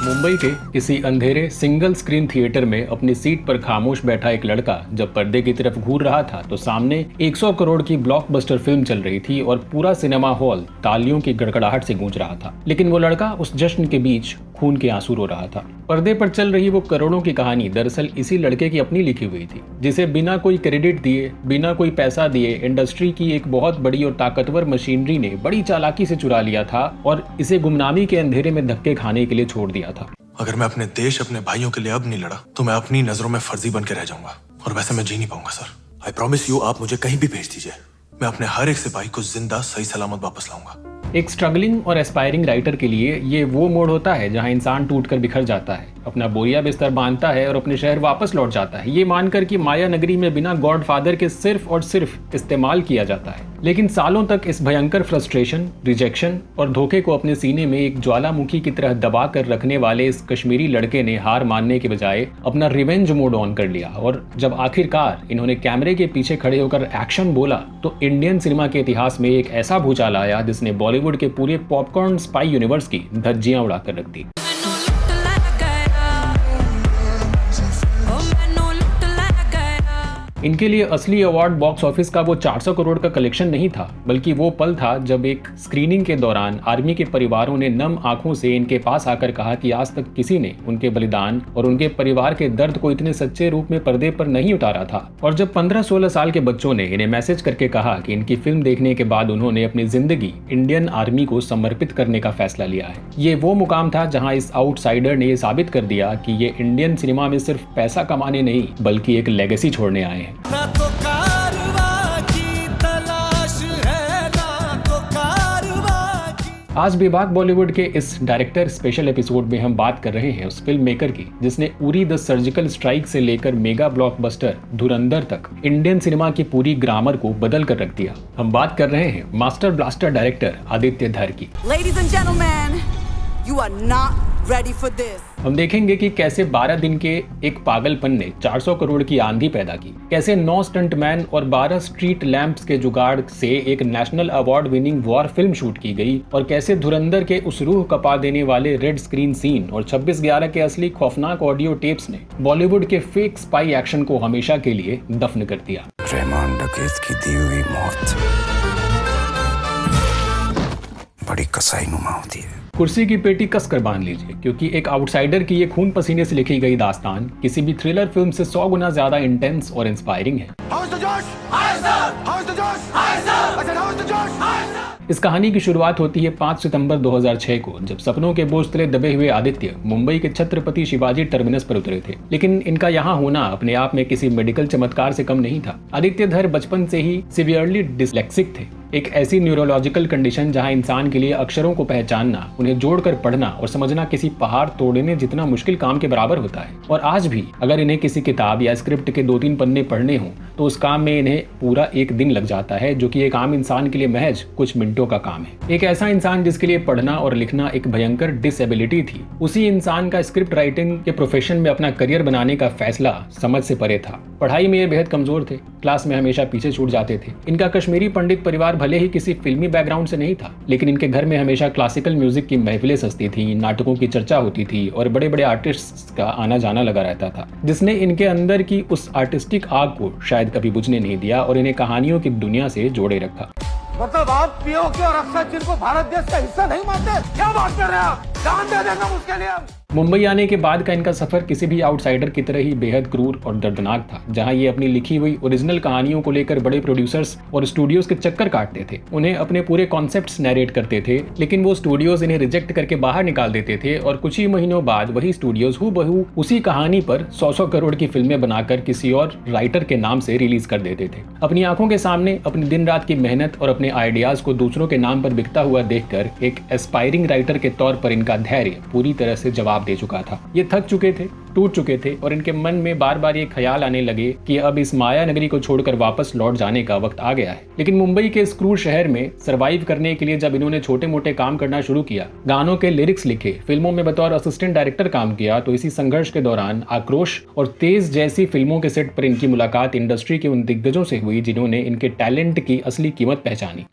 मुंबई के किसी अंधेरे सिंगल स्क्रीन थिएटर में अपनी सीट पर खामोश बैठा एक लड़का जब पर्दे की तरफ घूर रहा था तो सामने 100 करोड़ की ब्लॉकबस्टर फिल्म चल रही थी और पूरा सिनेमा हॉल तालियों की गड़गड़ाहट से गूंज रहा था। लेकिन वो लड़का उस जश्न के बीच खून के आंसू रो रहा था। पर्दे पर चल रही वो करोड़ों की कहानी दरअसल इसी लड़के की अपनी लिखी हुई थी, जिसे बिना कोई क्रेडिट दिए, बिना कोई पैसा दिए इंडस्ट्री की एक बहुत बड़ी और ताकतवर मशीनरी ने बड़ी चालाकी से चुरा लिया था और इसे गुमनामी के अंधेरे में धक्के खाने के लिए छोड़ दिया था। अगर मैं अपने देश, अपने भाइयों के लिए अब नहीं लड़ा तो मैं अपनी नजरों में फर्जी बन के रह जाऊंगा और वैसे मैं जी नहीं पाऊंगा सर। आई प्रॉमिस यू, आप मुझे कहीं भी भेज दीजिए, मैं अपने हर एक सिपाही को जिंदा सही सलामत वापस लाऊंगा। एक स्ट्रगलिंग और एस्पायरिंग राइटर के लिए ये वो मोड़ होता है जहां इंसान टूटकर बिखर जाता है, अपना बोरिया बिस्तर बांधता है और अपने शहर वापस लौट जाता है, ये मानकर कि माया नगरी में बिना गॉडफादर के सिर्फ और सिर्फ इस्तेमाल किया जाता है। लेकिन सालों तक इस भयंकर फ्रस्ट्रेशन, रिजेक्शन और धोखे को अपने सीने में एक ज्वालामुखी की तरह दबा कर रखने वाले इस कश्मीरी लड़के ने हार मानने के बजाय अपना रिवेंज मोड ऑन कर लिया और जब आखिरकार इन्होंने कैमरे के पीछे खड़े होकर एक्शन बोला तो इंडियन सिनेमा के इतिहास में एक ऐसा भूचाल आया जिसने बॉलीवुड के पूरे पॉपकॉर्न स्पाई यूनिवर्स की धज्जियां उड़ाकर रख दी। इनके लिए असली अवार्ड बॉक्स ऑफिस का वो 400 करोड़ का कलेक्शन नहीं था, बल्कि वो पल था जब एक स्क्रीनिंग के दौरान आर्मी के परिवारों ने नम आंखों से इनके पास आकर कहा कि आज तक किसी ने उनके बलिदान और उनके परिवार के दर्द को इतने सच्चे रूप में पर्दे पर नहीं उतारा था। और जब 15-16 साल के बच्चों ने इन्हें मैसेज करके कहा कि इनकी फिल्म देखने के बाद उन्होंने अपनी जिंदगी इंडियन आर्मी को समर्पित करने का फैसला लिया है, ये वो मुकाम था जहाँ इस आउटसाइडर ने ये साबित कर दिया कि ये इंडियन सिनेमा में सिर्फ पैसा कमाने नहीं बल्कि एक लेगेसी छोड़ने आए हैं। ना तो कारवां की तलाश है, ना तो कारवां की। आज बेबाक बॉलीवुड के इस डायरेक्टर स्पेशल एपिसोड में हम बात कर रहे हैं उस फिल्म मेकर की जिसने उरी द सर्जिकल स्ट्राइक से लेकर मेगा ब्लॉकबस्टर धुरंधर तक इंडियन सिनेमा की पूरी ग्रामर को बदल कर रख दिया। हम बात कर रहे हैं मास्टर ब्लास्टर डायरेक्टर आदित्य धर की। Ladies and gentlemen, you are not ready for this. हम देखेंगे कि कैसे 12 दिन के एक पागलपन ने 400 करोड़ की आंधी पैदा की, कैसे 9 स्टंटमैन और 12 स्ट्रीट लैंप्स के जुगाड़ से एक national award winning war film shoot की गई और कैसे धुरंधर के उस रूह कपा देने वाले रेड स्क्रीन सीन और 26/11 के असली खौफनाक ऑडियो टेप्स ने बॉलीवुड के फेक स्पाई एक्शन को हमेशा के लिए दफन कर दिया। रहमान डकैत की दी हुई मौत बड़ी कसाईनुमा होती है। कुर्सी की पेटी कसकर बांध लीजिए, क्योंकि एक आउटसाइडर की ये खून पसीने से लिखी गई दास्तान किसी भी थ्रिलर फिल्म से 100 गुना ज्यादा इंटेंस और इंस्पायरिंग है। इस कहानी की शुरुआत होती है 5 सितंबर 2006 को, जब सपनों के बोझ तले दबे हुए आदित्य मुंबई के छत्रपति शिवाजी टर्मिनस पर उतरे थे। लेकिन इनका यहाँ होना अपने आप में किसी मेडिकल चमत्कार से कम नहीं था। आदित्य धर बचपन से ही सिवियरली डिसलेक्सिक थे, एक ऐसी न्यूरोलॉजिकल कंडीशन जहां इंसान के लिए अक्षरों को पहचानना, उन्हें जोड़कर पढ़ना और समझना किसी पहाड़ तोड़ने जितना मुश्किल काम के बराबर होता है। और आज भी अगर इन्हें किसी किताब या स्क्रिप्ट के 2-3 पन्ने पढ़ने हों तो उस काम में इन्हें पूरा एक दिन लग जाता है, जो कि एक आम इंसान के लिए महज कुछ मिनटों का काम है। एक ऐसा इंसान जिसके लिए पढ़ना और लिखना एक भयंकर डिसेबिलिटी थी, उसी इंसान का स्क्रिप्ट राइटिंग के प्रोफेशन में अपना करियर बनाने का फैसला समझ से परे था। पढ़ाई में ये बेहद कमजोर थे, क्लास में हमेशा पीछे छूट जाते थे। इनका कश्मीरी पंडित परिवार भले ही किसी फिल्मी बैकग्राउंड से नहीं था, लेकिन इनके घर में हमेशा क्लासिकल म्यूजिक की महफिलें सजती थी, नाटकों की चर्चा होती थी और बड़े बड़े आर्टिस्ट्स का आना जाना लगा रहता था, जिसने इनके अंदर की उस आर्टिस्टिक आग को शायद कभी बुझने नहीं दिया और इन्हें कहानियों की दुनिया से जोड़े रखा। मतलब आप पीओके और अफसर चीन को भारत देश का हिस्सा नहीं मानते? क्या बात कर रहे हैं आप? जान दे देंगे हम उसके लिए। मुंबई आने के बाद का इनका सफर किसी भी आउटसाइडर की तरह ही बेहद क्रूर और दर्दनाक था, जहां ये अपनी लिखी हुई ओरिजिनल कहानियों को लेकर बड़े प्रोड्यूसर्स और स्टूडियोज के चक्कर काटते थे, उन्हें अपने पूरे कॉन्सेप्ट्स नैरेट करते थे, लेकिन वो स्टूडियोज इन्हें रिजेक्ट करके बाहर निकाल देते थे और कुछ ही महीनों बाद वही स्टूडियोज हूबहू उसी कहानी पर 100 करोड़ की फिल्में बनाकर किसी और राइटर के नाम से रिलीज कर देते थे। अपनी आंखों के सामने अपनी दिन रात की मेहनत और अपने आइडियाज को दूसरों के नाम पर बिकता हुआ देखकर एक एस्पायरिंग राइटर के तौर पर इनका धैर्य पूरी तरह से जवाब दे चुका था। ये थक चुके थे, टूट चुके थे और इनके मन में बार बार ये ख्याल आने लगे कि अब इस माया नगरी को छोड़कर वापस लौट जाने का वक्त आ गया है। लेकिन मुंबई के इस क्रूर शहर में सरवाइव करने के लिए जब इन्होंने छोटे मोटे काम करना शुरू किया, गानों के लिरिक्स लिखे, फिल्मों में बतौर असिस्टेंट डायरेक्टर काम किया, तो इसी संघर्ष के दौरान आक्रोश और तेज जैसी फिल्मों के सेट पर इनकी मुलाकात इंडस्ट्री के उन दिग्गजों से हुई जिन्होंने इनके टैलेंट की असली कीमत पहचानी।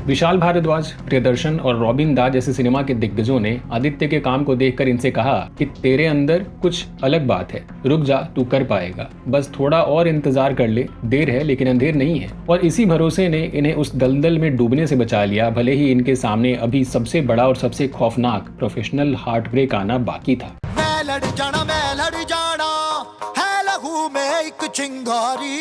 विशाल भारद्वाज, प्रियदर्शन और रॉबिन दा जैसे सिनेमा के दिग्गजों ने आदित्य के काम को देखकर इनसे कहा कि तेरे अंदर कुछ अलग बात है, रुक जा, तू कर पाएगा, बस थोड़ा और इंतजार कर ले, देर है लेकिन अंधेर नहीं है। और इसी भरोसे ने इन्हें उस दलदल में डूबने से बचा लिया, भले ही इनके सामने अभी सबसे बड़ा और सबसे खौफनाक प्रोफेशनल हार्ट ब्रेक आना बाकी था। मैं लड़ जाना है लहू में एक चिंगारी।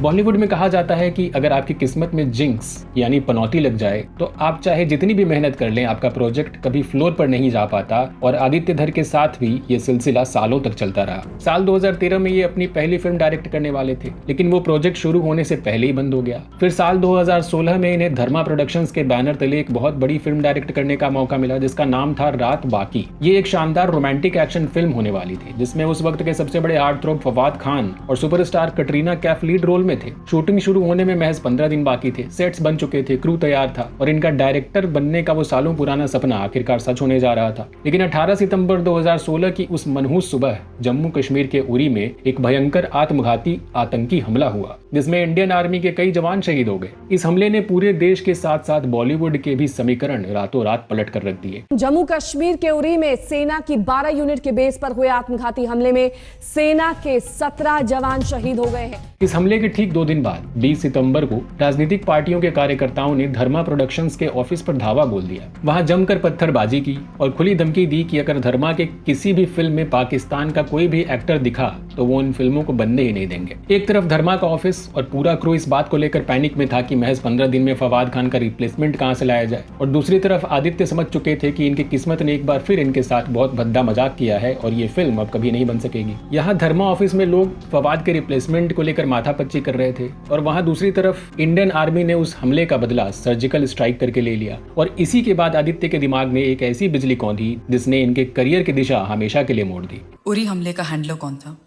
बॉलीवुड में कहा जाता है कि अगर आपकी किस्मत में जिंक्स यानी पनौती लग जाए तो आप चाहे जितनी भी मेहनत कर लें, आपका प्रोजेक्ट कभी फ्लोर पर नहीं जा पाता। और आदित्य धर के साथ भी ये सिलसिला सालों तक चलता रहा। साल 2013 में ये अपनी पहली फिल्म डायरेक्ट करने वाले थे, लेकिन वो प्रोजेक्ट शुरू होने से पहले ही बंद हो गया। फिर साल 2016 में इन्हें धर्मा प्रोडक्शंस के बैनर तले एक बहुत बड़ी फिल्म डायरेक्ट करने का मौका मिला, जिसका नाम था रात बाकी। ये एक शानदार रोमांटिक एक्शन फिल्म होने वाली थी, जिसमें उस वक्त के सबसे बड़े हार्ट थ्रोब फवाद खान और superstar Katrina Kaif lead role में थे। शूटिंग शुरू होने में महज 15 दिन बाकी थे, सेट्स बन चुके थे, क्रू तैयार था और इनका डायरेक्टर बनने का वो सालों पुराना सपना आखिरकार सच होने जा रहा था। लेकिन 18 सितंबर 2016 की उस मनहूस सुबह जम्मू कश्मीर के उरी में एक भयंकर आत्मघाती आतंकी हमला हुआ, जिसमें इंडियन आर्मी के कई जवान शहीद हो गए। इस हमले ने पूरे देश के साथ साथ बॉलीवुड के भी समीकरण रातों रात पलट कर रख दिए। जम्मू कश्मीर के उरी में सेना की 12 यूनिट के बेस पर हुए आत्मघाती हमले में सेना के 17 जवान शहीद हो गए हैं। इस हमले के ठीक 2 दिन बाद 20 सितंबर को राजनीतिक पार्टियों के कार्यकर्ताओं ने धर्मा प्रोडक्शंस के ऑफिस पर धावा बोल दिया। वहां जमकर पत्थरबाजी की और खुली धमकी दी कि अगर धर्मा के किसी भी फिल्म में पाकिस्तान का कोई भी एक्टर दिखा तो वो उन फिल्मों को बनने ही नहीं देंगे। एक तरफ धर्मा का ऑफिस और पूरा क्रू इस बात को लेकर पैनिक में था कि महज 15 दिन में फवाद खान का रिप्लेसमेंट कहां से लाया जाए, और दूसरी तरफ आदित्य समझ चुके थे कि इनकी किस्मत ने एक बार फिर इनके साथ बहुत भद्दा मजाक किया है और ये फिल्म अब कभी नहीं बन सकेगी। यहाँ धर्मा ऑफिस में लोग फवाद के रिप्लेसमेंट को लेकर माथापच्ची कर रहे थे, और वहां दूसरी तरफ इंडियन आर्मी ने उस हमले का बदला सर्जिकल स्ट्राइक करके ले लिया। और इसी के बाद आदित्य के दिमाग में एक ऐसी बिजली कौंधी जिसने इनके करियर की दिशा हमेशा के लिए मोड़ दी। उरी हमले का हैंडलर कौन था?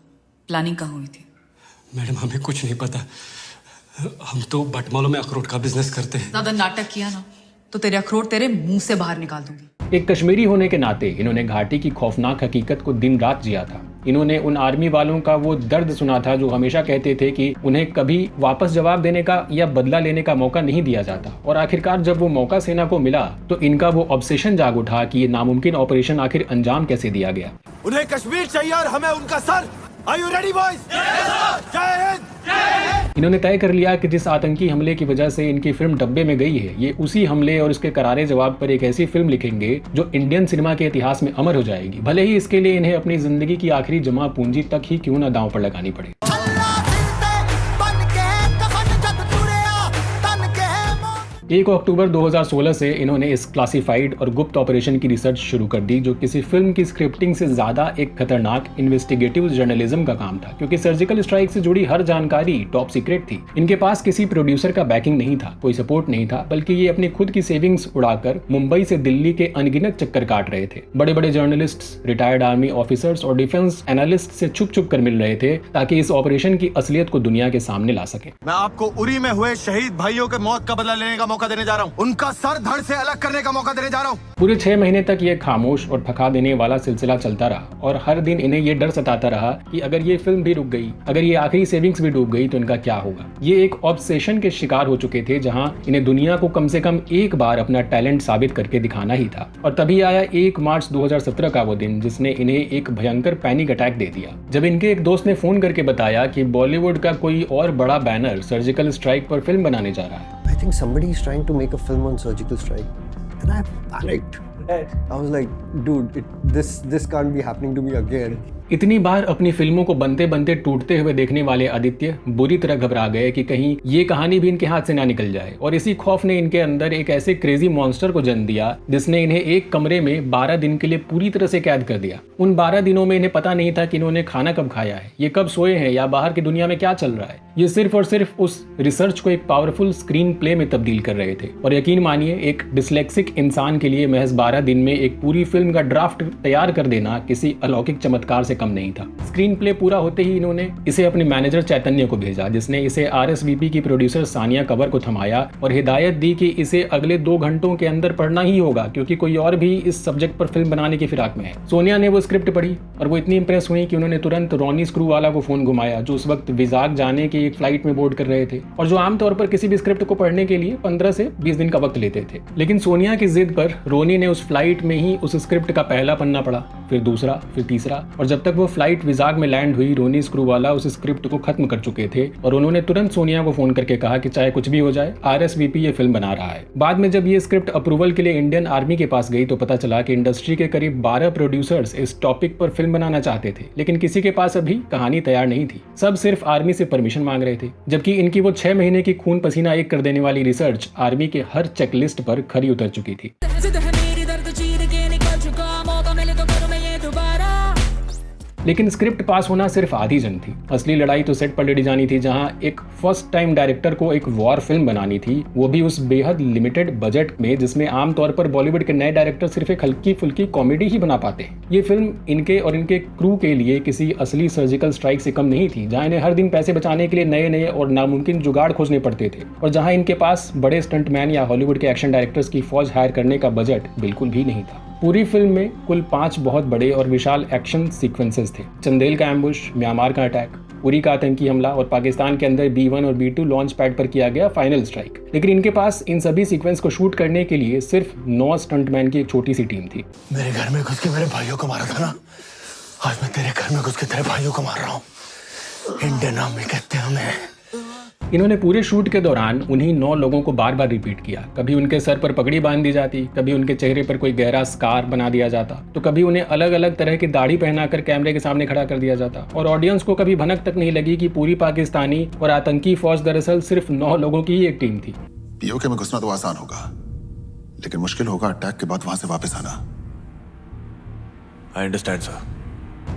प्लानिंग कहाँ हुई थी? मैडम, हमें कुछ नहीं पता। हम तो बटमालों में अखरोट का बिजनेस करते हैं। ज्यादा नाटक किया ना तो तेरे अखरोट तेरे मुंह से बाहर निकाल दूंगी। एक कश्मीरी होने के नाते इन्होंने घाटी की खौफनाक हकीकत को दिन रात जिया था। इन्होंने उन आर्मी वालों का वो दर्द सुना था जो हमेशा कहते थे कि उन्हें कभी वापस जवाब देने का या बदला लेने का मौका नहीं दिया जाता। और आखिरकार जब वो मौका सेना को मिला तो इनका वो ऑब्सेशन जाग उठा कि ये नामुमकिन ऑपरेशन आखिर अंजाम कैसे दिया गया। उन्हें कश्मीर चाहिए और हमें उनका sir. Are you ready, boys? जय हिंद। इन्होंने तय कर लिया कि जिस आतंकी हमले की वजह से इनकी फिल्म डब्बे में गई है, ये उसी हमले और उसके करारे जवाब पर एक ऐसी फिल्म लिखेंगे जो इंडियन सिनेमा के इतिहास में अमर हो जाएगी, भले ही इसके लिए इन्हें अपनी जिंदगी की आखिरी जमा पूंजी तक ही क्यों न दांव पर लगानी पड़े। 1 अक्टूबर 2016 से इन्होंने इस क्लासिफाइड और गुप्त ऑपरेशन की रिसर्च शुरू कर दी, जो किसी फिल्म की स्क्रिप्टिंग से ज्यादा एक खतरनाक इन्वेस्टिगेटिव जर्नलिज्म का काम था, क्योंकि सर्जिकल स्ट्राइक से जुड़ी हर जानकारी टॉप सीक्रेट थी। इनके पास किसी प्रोड्यूसर का बैकिंग नहीं था, कोई सपोर्ट नहीं था, बल्कि ये अपनी खुद की सेविंग्स उड़ाकर मुंबई से दिल्ली के अनगिनत चक्कर काट रहे थे। बड़े बड़े जर्नलिस्ट, रिटायर्ड आर्मी ऑफिसर्स और डिफेंस एनालिस्ट से छुप छुप कर मिल रहे थे ताकि इस ऑपरेशन की असलियत को दुनिया के सामने ला सके। मैं आपको उरी में हुए शहीद भाइयों के मौत का बदला लेने का मौका देने जा रहा हूँ। उनका सर धड़ से अलग करने का मौका देने जा रहा हूँ। पूरे 6 महीने तक ये खामोश और थका देने वाला सिलसिला चलता रहा, और हर दिन इन्हें ये डर सताता रहा कि अगर ये फिल्म भी रुक गई, अगर ये आखिरी सेविंग्स भी डूब गई तो इनका क्या होगा। ये एक ऑब्सेशन के शिकार हो चुके थे, जहां इन्हें दुनिया को कम से कम एक बार अपना टैलेंट साबित करके दिखाना ही था। और तभी आया 1 मार्च 2017 का वो दिन जिसने इन्हें एक भयंकर पैनिक अटैक दे दिया, जब इनके एक दोस्त ने फोन करके बताया कि बॉलीवुड का कोई और बड़ा बैनर सर्जिकल स्ट्राइक पर फिल्म बनाने जा रहा है। I think somebody is trying to make a film on surgical strike, and I panicked. I was like, dude, this can't be happening to me again. इतनी बार अपनी फिल्मों को बनते बनते टूटते हुए देखने वाले आदित्य बुरी तरह घबरा गए कि कहीं ये कहानी भी इनके हाथ से ना निकल जाए, और इसी खौफ ने इनके अंदर एक ऐसे क्रेजी मॉन्स्टर को जन्म दिया जिसने इन्हें एक कमरे में 12 दिन के लिए पूरी तरह से कैद कर दिया। उन 12 दिनों में इन्हें पता नहीं था कि इन्होंने खाना कब खाया है, ये कब सोए हैं, या बाहर की दुनिया में क्या चल रहा है। ये सिर्फ और सिर्फ उस रिसर्च को एक पावरफुल स्क्रीन प्ले में तब्दील कर रहे थे। और यकीन मानिए, एक डिस्लेक्सिक इंसान के लिए महज 12 दिन में एक पूरी फिल्म का ड्राफ्ट तैयार कर देना किसी अलौकिक चमत्कार से कम नहीं था। स्क्रीन प्ले पूरा होते ही इन्होंने इसे अपने मैनेजर चैतन्य को भेजा, जिसने इसे RSVP की प्रोड्यूसर सानिया कंवर को थमाया और हिदायत दी कि इसे अगले 2 घंटों के अंदर पढ़ना ही होगा, क्योंकि कोई और भी इस सब्जेक्ट पर फिल्म बनाने की फिराक में है। सोनिया ने वो स्क्रिप्ट पढ़ी और वो इतनी इंप्रेस हुई कि उन्होंने तुरंत रॉनी स्क्रूवाला को फोन घुमाया, जो उस वक्त विजाग जाने की एक फ्लाइट में बोर्ड कर रहे थे और जो आमतौर पर किसी भी स्क्रिप्ट को पढ़ने के लिए 15 से 20 दिन का वक्त लेते थे। लेकिन सोनिया की जिद पर रोनी ने उस फ्लाइट में ही उस स्क्रिप्ट का पहला पन्ना पढ़ा, फिर दूसरा, फिर तीसरा, और जब तक वो फ्लाइट विजाग में लैंड हुई, रोनी स्क्रूवाला उस स्क्रिप्ट को खत्म कर चुके थे और उन्होंने तुरंत सोनिया को फोन करके कहा कि चाहे कुछ भी हो जाए, RSVP ये फिल्म बना रहा है। बाद में जब ये स्क्रिप्ट अप्रूवल के लिए इंडियन आर्मी के पास गई तो पता चला कि इंडस्ट्री के करीब 12 प्रोड्यूसर्स इस टॉपिक पर फिल्म बनाना चाहते थे, लेकिन किसी के पास अभी कहानी तैयार नहीं थी। सब सिर्फ आर्मी से परमिशन मांग रहे थे, जबकि इनकी वो 6 महीने की खून पसीना एक कर देने वाली रिसर्च आर्मी के हर चेकलिस्ट पर खरी उतर चुकी थी। लेकिन स्क्रिप्ट पास होना सिर्फ आधी जंग थी। असली लड़ाई तो सेट पर लड़ी जानी थी, जहां एक फर्स्ट टाइम डायरेक्टर को एक वॉर फिल्म बनानी थी, वो भी उस बेहद लिमिटेड बजट में जिसमें आमतौर पर बॉलीवुड के नए डायरेक्टर सिर्फ एक हल्की फुल्की कॉमेडी ही बना पाते हैं। ये फिल्म इनके और इनके क्रू के लिए किसी असली सर्जिकल स्ट्राइक से कम नहीं थी, जहां इन्हें हर दिन पैसे बचाने के लिए नए नए और नामुमकिन जुगाड़ खोजने पड़ते थे और जहां इनके पास बड़े स्टंटमैन या हॉलीवुड के एक्शन डायरेक्टर्स की फौज हायर करने का बजट बिल्कुल भी नहीं था। पूरी फिल्म में कुल 5 बहुत बड़े और विशाल एक्शन सीक्वेंसेस थे। चंदेल का एम्बुश, म्यांमार का अटैक, उरी का आतंकी हमला और पाकिस्तान के अंदर B1 और B2 लॉन्च पैड पर किया गया फाइनल स्ट्राइक। लेकिन इनके पास इन सभी सीक्वेंस को शूट करने के लिए सिर्फ 9 स्टंटमैन की एक छोटी सी टीम थी। मेरे घर में घुस के मेरे भाइयों को मारा था ना, आज मैं तेरे घर में घुस के तेरे भाइयों को मार रहा हूँ। इंडियन आर्मी कहते हैं हमें। इन्होंने पूरे शूट के दौरान उन्हीं 9 लोगों को बार बार रिपीट किया। कभी उनके सर पर पगड़ी बांध दी जाती, कभी उनके चेहरे पर कोई गहरा स्कार बना दिया जाता, तो कभी उन्हें अलग अलग तरह की दाढ़ी पहनाकर कैमरे के सामने खड़ा कर दिया जाता और ऑडियंस को कभी भनक तक नहीं लगी कि पूरी पाकिस्तानी और आतंकी फौज दरअसल सिर्फ 9 लोगों की ही एक टीम थी। पीओके में घुसना तो आसान होगा, लेकिन मुश्किल होगा अटैक के बाद वहां से वापस आना। I understand sir.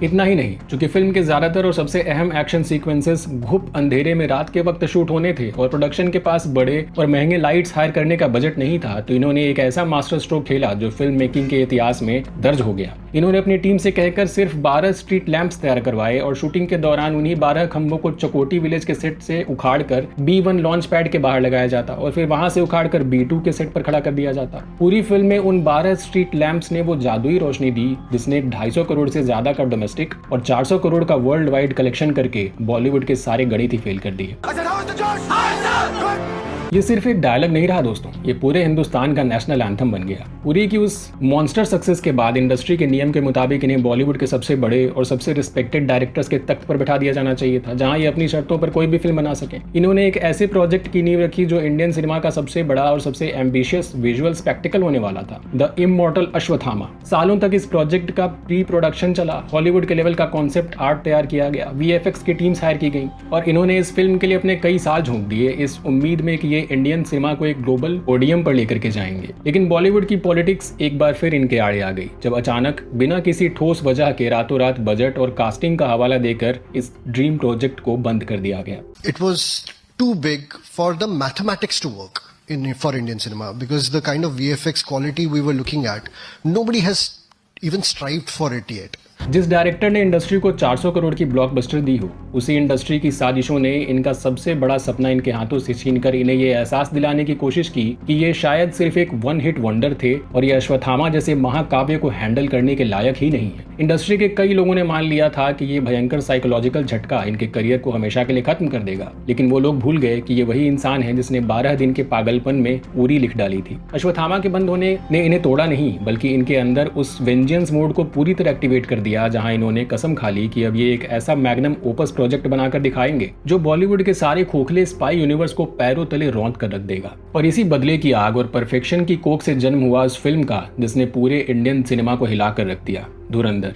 इतना ही नहीं, चूंकि फिल्म के ज्यादातर और सबसे अहम एक्शन सीक्वेंसेस घुप अंधेरे में रात के वक्त शूट होने थे और प्रोडक्शन के पास बड़े और महंगे लाइट्स हायर करने का बजट नहीं था, तो इन्होंने एक ऐसा मास्टर स्ट्रोक खेला जो फिल्म मेकिंग के इतिहास में दर्ज हो गया। इन्होंने अपनी टीम से कहकर सिर्फ 12 स्ट्रीट लैंप्स तैयार करवाए और शूटिंग के दौरान उन्हीं 12 खंभों को चकोटी विलेज के सेट से उखाड़कर B1 लॉन्च पैड के बाहर लगाया जाता और फिर वहां से उखाड़कर B2 के सेट पर खड़ा कर दिया जाता। पूरी फिल्म में उन 12 स्ट्रीट लैंप्स ने वो जादुई रोशनी दी जिसने 250 करोड़ से ज्यादा का डोमेस्टिक और 400 करोड़ का वर्ल्ड वाइड कलेक्शन करके बॉलीवुड के सारे गणित ही फेल कर दिए। ये सिर्फ एक डायलॉग नहीं रहा दोस्तों, ये पूरे हिंदुस्तान का नेशनल एंथम बन गया। उरी की उस मॉन्स्टर सक्सेस के बाद इंडस्ट्री के नियम के मुताबिक इन्हें बॉलीवुड के सबसे बड़े और सबसे रिस्पेक्टेड डायरेक्टर्स के तख्त पर बैठा दिया जाना चाहिए था, जहां ये अपनी शर्तों पर कोई भी फिल्म बना सके। इन्होंने एक ऐसे प्रोजेक्ट की नींव रखी जो इंडियन सिनेमा का सबसे बड़ा और सबसे एम्बिशियस विजुअल स्पेक्टिकल होने वाला था, द इमॉर्टल अश्वत्थामा। सालों तक इस प्रोजेक्ट का प्री प्रोडक्शन चला, हॉलीवुड के लेवल का कॉन्सेप्ट आर्ट तैयार किया गया, VFX की टीम्स हायर की गई और इन्होंने इस फिल्म के लिए अपने कई साल झोंक दिए इस उम्मीद में कि ये इंडियन सिनेमा को एक ग्लोबल पोडियम पर लेकर के जाएंगे। लेकिन बॉलीवुड की पॉलिटिक्स एक बार फिर इनके आड़े आ गई, जब अचानक बिना किसी ठोस वजह के रातों रात बजट और कास्टिंग का हवाला देकर इस ड्रीम प्रोजेक्ट को बंद कर दिया गया। It was too big for the mathematics to work for Indian cinema, because the kind of VFX quality we were looking at, nobody has even strived for it yet. जिस director ने industry को 400 करोड़ की blockbuster दी हो, उसी industry की साजिशों ने इनका सबसे बड़ा सपना इनके हाथों से छीनकर इन्हें ये एहसास दिलाने की कोशिश की कि ये शायद सिर्फ एक 1 हिट वंडर थे और ये अश्वत्थामा जैसे महाकाव्य को हैंडल करने के लायक ही नहीं है। इंडस्ट्री के कई लोगों ने मान लिया था कि ये भयंकर साइकोलॉजिकल झटका इनके करियर को हमेशा के लिए खत्म कर देगा, लेकिन वो लोग भूल गए कि ये वही इंसान है जिसने 12 दिन के पागलपन में उरी लिख डाली थी। अश्वत्थामा के बंद होने ने इन्हें तोड़ा नहीं, बल्कि इनके अंदर उस वेंजेंस मोड को पूरी तरह एक्टिवेट कर दिया, जहां इन्होंने कसम खा ली कि अब ये एक ऐसा मैग्नम ओपस प्रोजेक्ट बनाकर दिखाएंगे जो बॉलीवुड के सारे खोखले स्पाई यूनिवर्स को पैरों तले रौंद कर रख देगा। और इसी बदले की आग और परफेक्शन की कोख से जन्म हुआ उस फिल्म का जिसने पूरे इंडियन सिनेमा को हिला कर रख दिया, धुरंधर।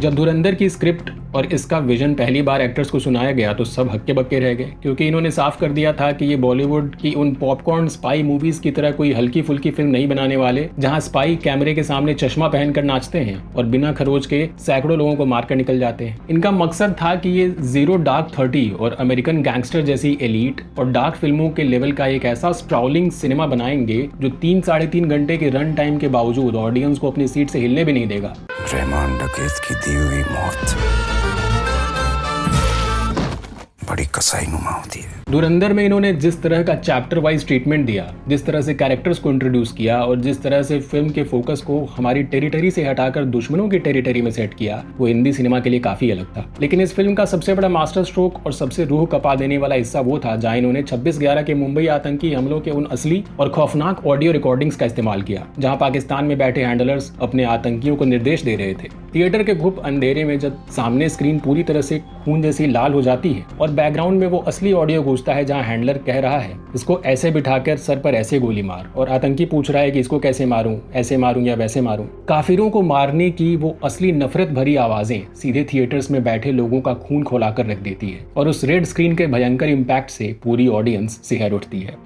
जब धुरंधर की स्क्रिप्ट और इसका विजन पहली बार एक्टर्स को सुनाया गया तो सब हक्के बक्के रह गए, क्योंकि इन्होंने साफ कर दिया था कि ये बॉलीवुड की उन पॉपकॉर्न स्पाई मूवीज की तरह कोई हल्की फुल्की फिल्म नहीं बनाने वाले, जहां स्पाई कैमरे के सामने चश्मा पहनकर नाचते हैं और बिना खरोच के सैकड़ों लोगों को मारकर निकल जाते हैं। इनका मकसद था कि ये जीरो डार्क 30 और अमेरिकन गैंगस्टर जैसी एलीट और डार्क फिल्मों के लेवल का एक ऐसा स्प्राउलिंग सिनेमा बनाएंगे जो 3-3.5 घंटे के रन टाइम के बावजूद ऑडियंस को अपनी सीट से हिलने भी नहीं देगा। रहमान डकैत की दी हुई मौत बड़ी कसाईनुमा होती है। धुरंधर में इन्होंने जिस तरह का चैप्टर वाइज ट्रीटमेंट दिया, जिस तरह से कैरेक्टर्स को इंट्रोड्यूस किया और जिस तरह से फिल्म के फोकस को हमारी टेरिटरी से हटाकर दुश्मनों की टेरिटरी में सेट किया, वो हिंदी सिनेमा के लिए काफी अलग था। लेकिन इस फिल्म का सबसे बड़ा मास्टर स्ट्रोक और सबसे रूह कपा देने वाला हिस्सा वो था जहां इन्होंने 26/11 के मुंबई आतंकी हमलों के उन असली और खौफनाक ऑडियो रिकॉर्डिंग्स का इस्तेमाल किया, जहां पाकिस्तान में बैठे हैंडलर्स अपने आतंकियों को निर्देश दे रहे थे। थिएटर के घुप अंधेरे में जब सामने स्क्रीन पूरी तरह से खून जैसी लाल हो जाती है और बैकग्राउंड में वो असली ऑडियो गूंजता है जहां हैंडलर कह रहा है इसको ऐसे बिठाकर सर पर ऐसे गोली मार, और आतंकी पूछ रहा है कि इसको कैसे मारूं, ऐसे मारूं या वैसे मारूं। काफिरों को मारने की वो असली नफरत भरी आवाजें सीधे थिएटर्स में बैठे लोगों का खून खौलाकर रख देती है और उस रेड स्क्रीन के भयंकर इम्पैक्ट से पूरी ऑडियंस सिहर उठती है।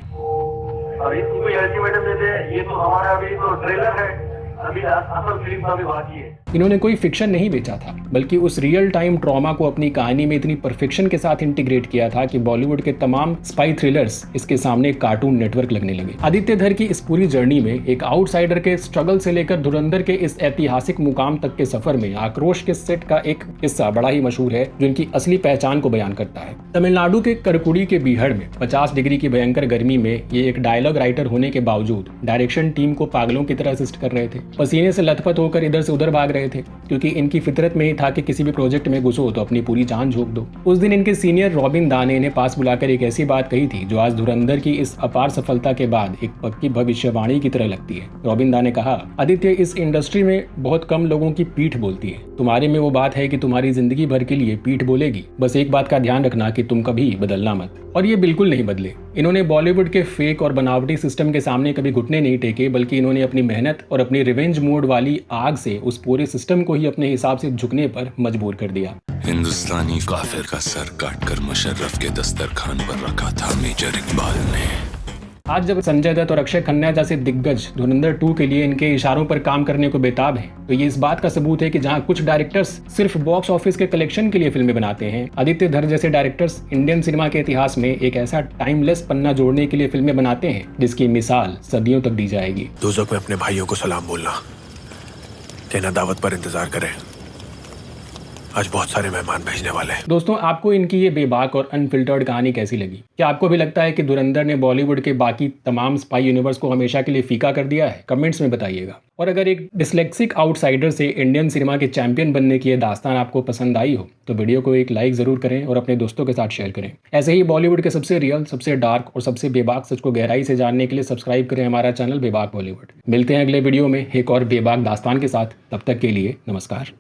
ये तो हमारा अभी तो ट्रेलर है, अभी असल फिल्म अभी बाकी है। इन्होंने कोई फिक्शन नहीं बेचा था, बल्कि उस रियल टाइम ट्रॉमा को अपनी कहानी में इतनी परफेक्शन के साथ इंटीग्रेट किया था कि बॉलीवुड के तमाम स्पाई थ्रिलर्स इसके सामने एक कार्टून नेटवर्क लगने लगे। आदित्य धर की इस पूरी जर्नी में एक आउटसाइडर के स्ट्रगल से लेकर धुरंधर के इस ऐतिहासिक मुकाम तक के सफर में आक्रोश के सेट का एक हिस्सा बड़ा ही मशहूर है, जो इनकी असली पहचान को बयान करता है। तमिलनाडु के करकुडी के बीहड़ में 50 डिग्री की भयंकर गर्मी में ये एक डायलॉग राइटर होने के बावजूद डायरेक्शन टीम को पागलों की तरह असिस्ट कर रहे थे। पसीने से लथपथ होकर इधर से उधर भाग रहे थे, क्योंकि इनकी फितरत में ही था कि किसी भी प्रोजेक्ट में घुसो तो अपनी पूरी जान झोंक दो। उस दिन इनके सीनियर रॉबिन दा ने इन्हें पास बुलाकर एक ऐसी बात कही थी जो आज धुरंधर की इस अपार सफलता के बाद एक पक्की भविष्यवाणी की तरह लगती है। रॉबिन दा ने कहा, आदित्य, इस इंडस्ट्री में बहुत कम लोगों की पीठ बोलती है, तुम्हारे में वो बात है कि तुम्हारी जिंदगी भर के लिए पीठ बोलेगी। बस एक बात का ध्यान रखना कि तुम कभी बदलना मत। और ये बिल्कुल नहीं बदले। इन्होंने बॉलीवुड के फेक और बनावटी सिस्टम के सामने कभी घुटने नहीं टेके, बल्कि इन्होंने अपनी मेहनत और अपनी रिवेंज मोड वाली आग से उस पूरे सिस्टम को ही अपने हिसाब से झुकने पर मजबूर कर दिया। हिंदुस्तानी काफिर का सर काटकर मुशर्रफ के दस्तरखान पर रखा था मेजर इकबाल ने। आज जब संजय दत्त और अक्षय खन्ना जैसे दिग्गज धुरंधर 2 के लिए इनके इशारों पर काम करने को बेताब हैं, तो ये इस बात का सबूत है कि जहां कुछ डायरेक्टर्स सिर्फ बॉक्स ऑफिस के कलेक्शन के लिए फिल्में बनाते हैं, आदित्य धर जैसे डायरेक्टर्स इंडियन सिनेमा के इतिहास में एक ऐसा टाइमलेस पन्ना जोड़ने के लिए फिल्में बनाते हैं जिसकी मिसाल सदियों तक दी जाएगी। दोजख में अपने भाइयों को सलाम बोलना, कहना दावत पर इंतजार करें, आज बहुत सारे मेहमान भेजने वाले हैं। दोस्तों, आपको इनकी ये बेबाक और अनफिल्टर्ड कहानी कैसी लगी? क्या आपको भी लगता है कि धुरंधर ने बॉलीवुड के बाकी तमाम स्पाई यूनिवर्स को हमेशा के लिए फीका कर दिया है? कमेंट्स में बताइएगा। और अगर एक डिस्लेक्सिक आउटसाइडर से इंडियन सिनेमा के चैंपियन बनने की ये दास्तान आपको पसंद आई हो तो वीडियो को एक लाइक जरूर करें और अपने दोस्तों के साथ शेयर करें। ऐसे ही बॉलीवुड के सबसे रियल, सबसे डार्क और सबसे बेबाक सच को गहराई से जानने के लिए सब्सक्राइब करें हमारा चैनल बेबाक बॉलीवुड। मिलते हैं अगले वीडियो में एक और बेबाक दास्तान के साथ। तब तक के लिए नमस्कार।